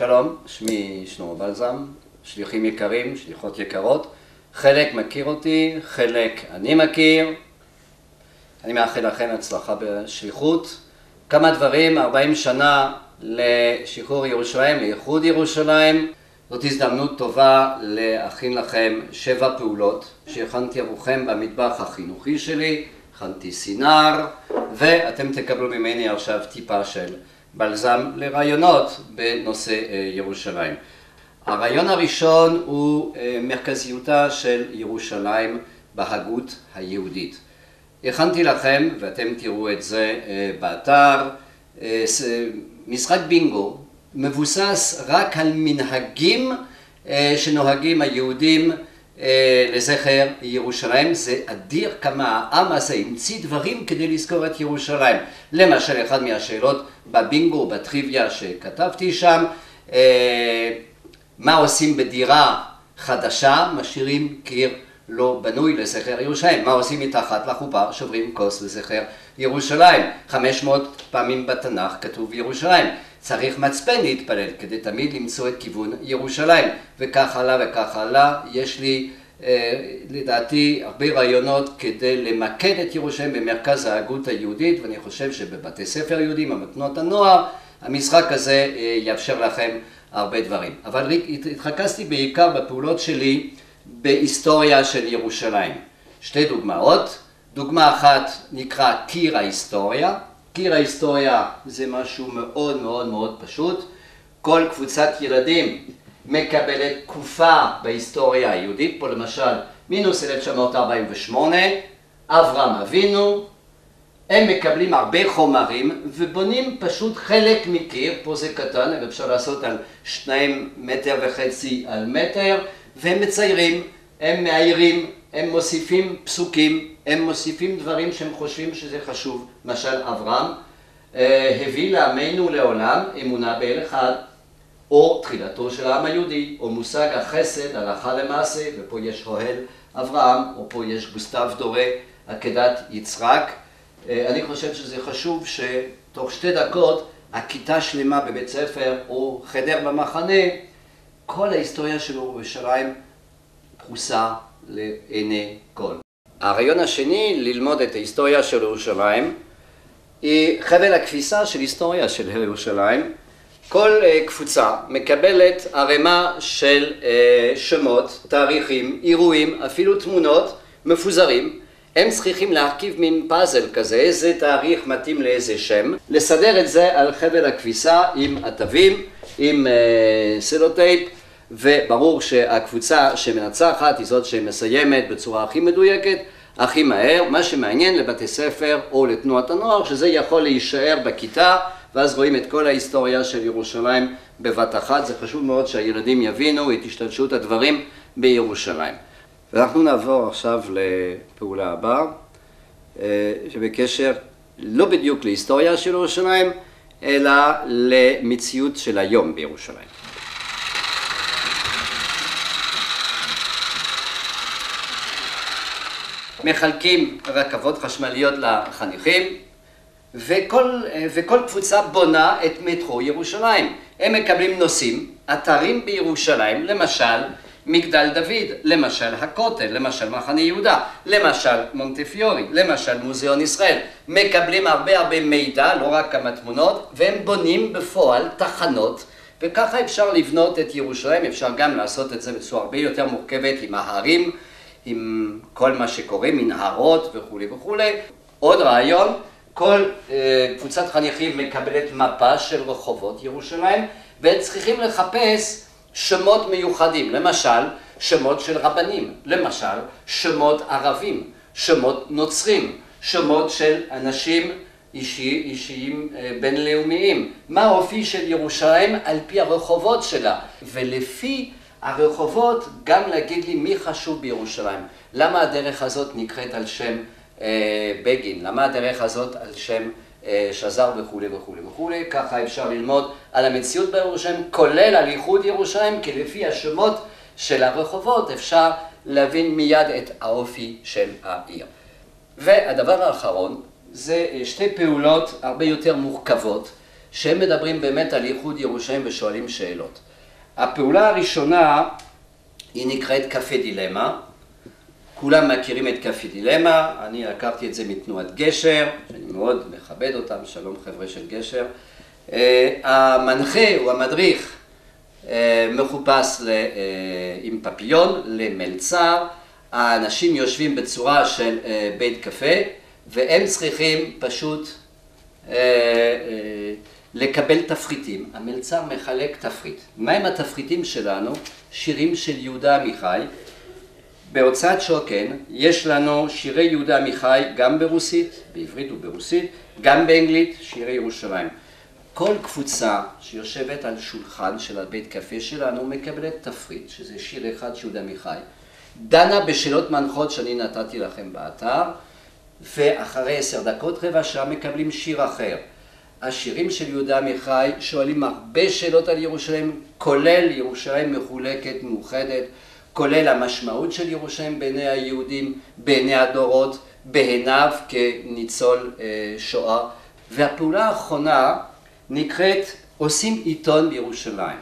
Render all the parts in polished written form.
שלום, שמי שלמה בלזם, שליחים יקרים, שליחות יקרות. חלק מכיר אותי, חלק אני מכיר. אני מאחל לכם הצלחה בשליחות. כמה דברים, 40 שנה לשחרור ירושלים, לאיחוד ירושלים. זאת הזדמנות טובה להכין לכם 7 פעולות שהכנתי עבורכם במטבח החינוכי שלי. הכנתי סינר, ואתם תקבלו ממני עכשיו טיפה של בלזם לרעיונות בנושא ירושלים. הרעיון הראשון הוא מרכזיותה של ירושלים בהגות היהודית. הכנתי לכם, ואתם תראו את זה באתר, משחק בינגו מבוסס רק על מנהגים שנוהגים היהודים לזכר ירושלים. זה אדיר כמה העם הזה המציא דברים כדי לזכור את ירושלים. למשל, אחד מהשאלות בבינגו, בטריוויה שכתבתי שם, מה עושים בדירה חדשה? משאירים קיר לא בנוי לזכר ירושלים. מה עושים מתחת לחופה? שוברים כוס לזכר ירושלים. 500 פעמים בתנ"ך כתוב ירושלים. צריך מצפן להתפלל כדי תמיד למצוא את כיוון ירושלים, וכך הלאה וכך הלאה. יש לי לדעתי הרבה רעיונות כדי למקד את ירושלים במרכז ההגות היהודית, ואני חושב שבבתי ספר יהודים, במתנות הנוער, המשחק הזה יאפשר לכם הרבה דברים. אבל התרכזתי בעיקר בפעולות שלי בהיסטוריה של ירושלים. 2 דוגמאות. דוגמה אחת נקרא קיר ההיסטוריה. קיר ההיסטוריה זה משהו מאוד מאוד מאוד פשוט. כל קבוצת ילדים מקבלת תקופה בהיסטוריה היהודית. פה למשל מינוס 1948, אברהם אבינו. הם מקבלים הרבה חומרים ובונים פשוט חלק מקיר. פה זה קטן, אבל אפשר לעשות על 2.5 מטר על מטר, והם מציירים, הם מאיירים, הם מוסיפים פסוקים, הם מוסיפים דברים שהם חושבים שזה חשוב. למשל, אברהם הביא לעמנו לעולם אמונה באל אחד, או תחילתו של העם היהודי, או מושג החסד, הלכה למעשה, ופה יש אוהל אברהם, או פה יש גוסטב דורה, עקדת יצחק. אני חושב שזה חשוב שתוך 2 דקות הכיתה שלמה בבית ספר או חדר במחנה, כל ההיסטוריה של ירושלים פרוסה לעיני כל. הרעיון השני, ללמוד את ההיסטוריה של ירושלים, היא חבל הכביסה של היסטוריה של ירושלים. כל קבוצה מקבלת ערימה של שמות, תאריכים, אירועים, אפילו תמונות מפוזרים. הם צריכים להרכיב מין פאזל כזה, איזה תאריך מתאים לאיזה שם, לסדר את זה על חבל הכביסה עם עטבים, עם סלוטייפ, וברור שהקבוצה שמנצחת היא זאת שמסיימת בצורה הכי מדויקת, הכי מהר. מה שמעניין לבתי ספר או לתנועת הנוער, שזה יכול להישאר בכיתה, ואז רואים את כל ההיסטוריה של ירושלים בבת אחת. זה חשוב מאוד שהילדים יבינו את השתלשלות הדברים בירושלים. ואנחנו נעבור עכשיו לפעולה הבאה, שבקשר לא בדיוק להיסטוריה של ירושלים, אלא למציאות של היום בירושלים. מחלקים רכבות חשמליות לחניכים, וכל קבוצה בונה את מטרו ירושלים. הם מקבלים נושאים, אתרים בירושלים, למשל מגדל דוד, למשל הכותל, למשל מחנה יהודה, למשל מונטפיורי, למשל מוזיאון ישראל. מקבלים הרבה מידע, לא רק כמה תמונות, והם בונים בפועל תחנות, וככה אפשר לבנות את ירושלים. אפשר גם לעשות את זה בצורה הרבה יותר מורכבת עם ההרים, עם כל מה שקורה, מנהרות וכו' וכו'. עוד רעיון, כל קבוצת חניכים מקבלת מפה של רחובות ירושלים, והם צריכים לחפש שמות מיוחדים, למשל שמות של רבנים, למשל שמות ערבים, שמות נוצרים, שמות של אנשים אישיים בינלאומיים. מה האופי של ירושלים על פי הרחובות שלה, ולפי הרחובות גם להגיד לי מי חשוב בירושלים. למה הדרך הזאת נקראת על שם בגין, למה הדרך הזאת על שם שזר וכו' וכו' וכו'. ככה אפשר ללמוד על המציאות בירושלים, כולל על איחוד ירושלים, כי לפי השמות של הרחובות אפשר להבין מיד את האופי של העיר. והדבר האחרון זה 2 פעולות הרבה יותר מורכבות שהם מדברים באמת על ייחוד ירושלים ושואלים שאלות. הפעולה הראשונה היא נקראת קפה דילמה. כולם מכירים את קפה דילמה, אני לקחתי את זה מתנועת גשר, שאני מאוד מכבד אותם, שלום חבר'ה של גשר. המנחה או המדריך מחופש עם פפיון למלצר, האנשים יושבים בצורה של בית קפה, והם צריכים פשוט לקבל תפריטים. המלצר מחלק תפריט. מהם התפריטים שלנו? שירים של יהודה עמיחי. בהוצאת שוקן יש לנו שירי יהודה עמיחי גם ברוסית, בעברית וברוסית, גם באנגלית, שירי ירושלים. כל קבוצה שיושבת על שולחן של הבית קפה שלנו מקבלת תפריט, שזה שיר אחד של יהודה עמיחי, דנה בשאלות מנחות שאני נתתי לכם באתר, ואחרי 10 דקות רבע שעה מקבלים שיר אחר. השירים של יהודה עמיחי שואלים הרבה שאלות על ירושלים, כולל ירושלים מחולקת, מאוחדת, כולל המשמעות של ירושלים בעיני היהודים, בעיני הדורות, בעיניו כניצול שואה. והפעולה האחרונה נקראת עושים עיתון בירושלים.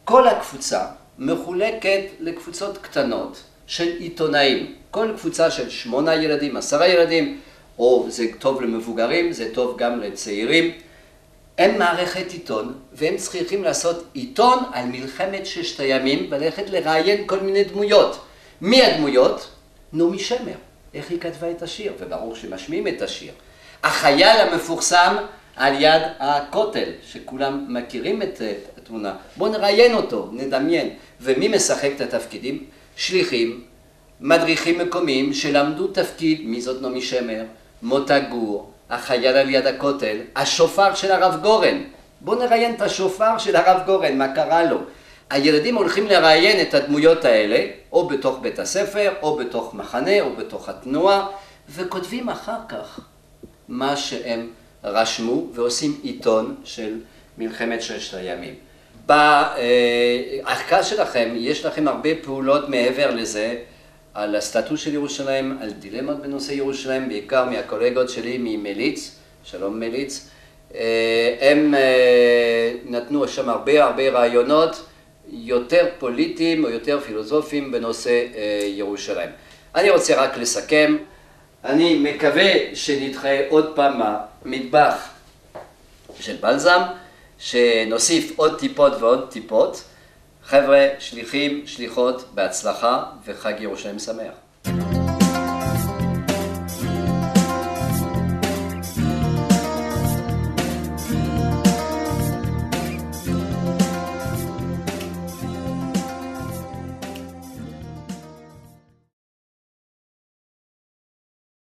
כל הקבוצה מחולקת לקבוצות קטנות של עיתונאים. כל קבוצה של 8 ילדים, 10 ילדים, או זה טוב למבוגרים, זה טוב גם לצעירים. הם מערכת עיתון, והם צריכים לעשות עיתון על מלחמת 6 הימים, וללכת לראיין כל מיני דמויות. מי הדמויות? נעמי שמר. איך היא כתבה את השיר? וברור שמשמיעים את השיר. החייל המפורסם על יד הכותל, שכולם מכירים את התמונה. בואו נראיין אותו, נדמיין. ומי משחק את התפקידים? שליחים, מדריכים מקומיים שלמדו תפקיד, מי זאת נעמי שמר? מוטה גור, החייל על יד הכותל, השופר של הרב גורן. בואו נראיין את השופר של הרב גורן, מה קרה לו? הילדים הולכים לראיין את הדמויות האלה, או בתוך בית הספר, או בתוך מחנה, או בתוך התנועה, וכותבים אחר כך מה שהם רשמו, ועושים עיתון של מלחמת 6 הימים. בהחקה שלכם יש לכם הרבה פעולות מעבר לזה, על הסטטוס של ירושלים, על דילמות בנושא ירושלים, בעיקר מהקולגות שלי ממליץ, שלום מליץ. הם נתנו שם הרבה רעיונות, יותר פוליטיים או יותר פילוסופיים בנושא ירושלים. אני רוצה רק לסכם, אני מקווה שנתראה עוד פעם במטבח של בלזם, שנוסיף עוד טיפות ועוד טיפות. חבר'ה, שליחים, שליחות, בהצלחה וחג ירושלים שמח.